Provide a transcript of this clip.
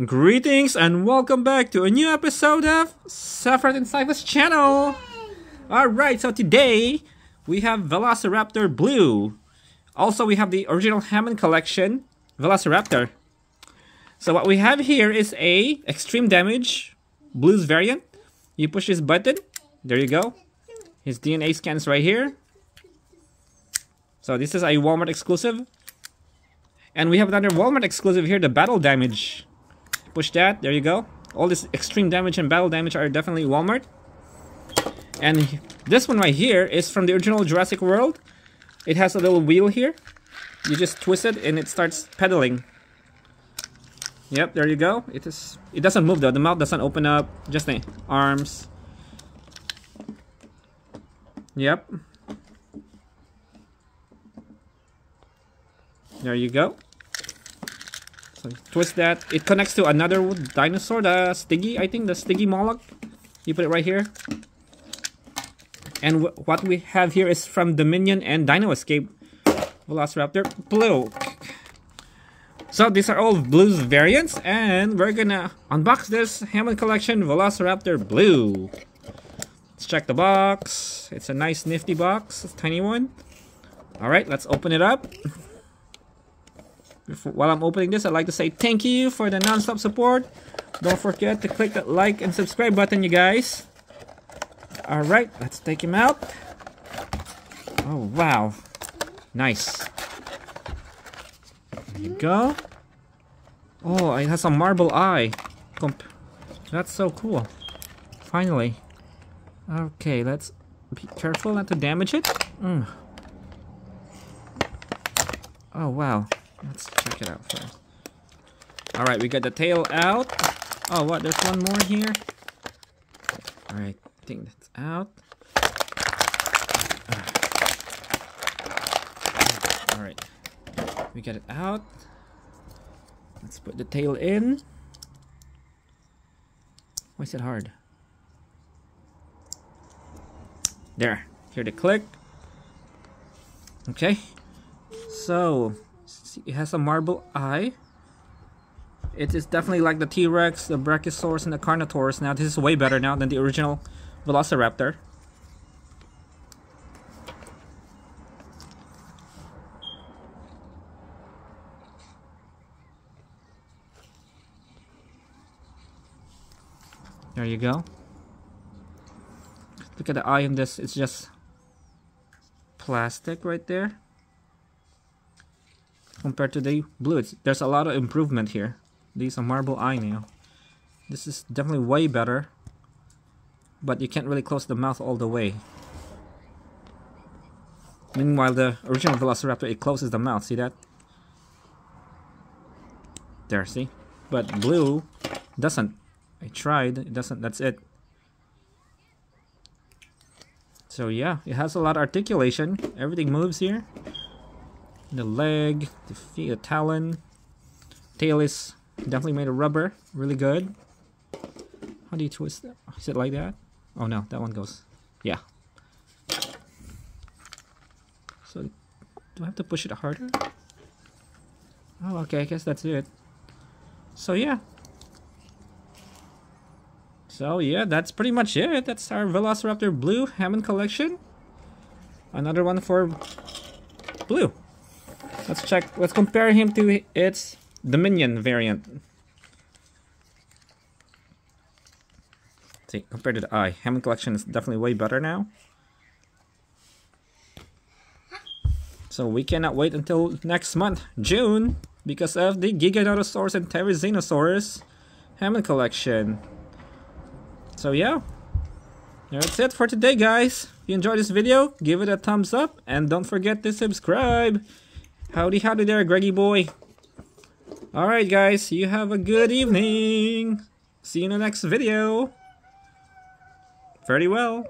Greetings and welcome back to a new episode of Saffron and Cypher's channel. Alright, so today we have Velociraptor Blue. Also, we have the original Hammond Collection Velociraptor. So what we have here is a extreme damage Blues variant. You push this button, there you go. His DNA scan is right here. So this is a Walmart exclusive. And we have another Walmart exclusive here, the battle damage. Push that, there you go. All this extreme damage and battle damage are definitely Walmart. And this one right here is from the original Jurassic World. It has a little wheel here. You just twist it and it starts pedaling. Yep, there you go. It doesn't move though. The mouth doesn't open up. Just the arms. Yep. There you go. So twist that. It connects to another dinosaur, the Stiggy, I think, the Stiggy Moloch. You put it right here. And what we have here is from Dominion and Dino Escape Velociraptor Blue. So these are all Blues variants, and we're gonna unbox this Hammond Collection Velociraptor Blue. Let's check the box. It's a nice nifty box, it's a tiny one. Alright, let's open it up. While I'm opening this, I'd like to say thank you for the non-stop support. Don't forget to click that like and subscribe button, you guys. Alright, let's take him out. Oh, wow. Nice. There you go. Oh, it has a marble eye. That's so cool. Finally. Okay, let's be careful not to damage it. Oh, wow. Let's check it out first. Alright, we got the tail out. Oh, what? There's one more here. Alright, I think that's out. Alright, we got it out. Let's put the tail in. Why is it hard? There. Hear the click. Okay. So it has a marble eye. It is definitely like the T-Rex, the Brachiosaurus, and the Carnotaurus. Now this is way better now than the original Velociraptor. There you go. Look at the eye in this. It's just plastic right there. Compared to the blue, there's a lot of improvement here. These are marble eye now. This is definitely way better. But you can't really close the mouth all the way. Meanwhile, the original Velociraptor, it closes the mouth. See that? There, see? But blue doesn't. I tried. It doesn't. That's it. So yeah, it has a lot of articulation. Everything moves here. The leg, the feet, the talon. Tail is definitely made of rubber. Really good. How do you twist that? Is it like that? Oh no, that one goes. Yeah. So, do I have to push it harder? Oh, okay, I guess that's it. So yeah. So yeah, that's pretty much it. That's our Velociraptor Blue Hammond Collection. Another one for Blue. Let's check. Let's compare him to its Dominion variant. See, compared to the eye, Hammond Collection is definitely way better now. So we cannot wait until next month, June, because of the Giganotosaurus and Therizinosaurus Hammond Collection. So yeah, that's it for today, guys. If you enjoyed this video, give it a thumbs up, and don't forget to subscribe. Howdy there, Greggy boy. Alright guys, you have a good evening. See you in the next video. Very well.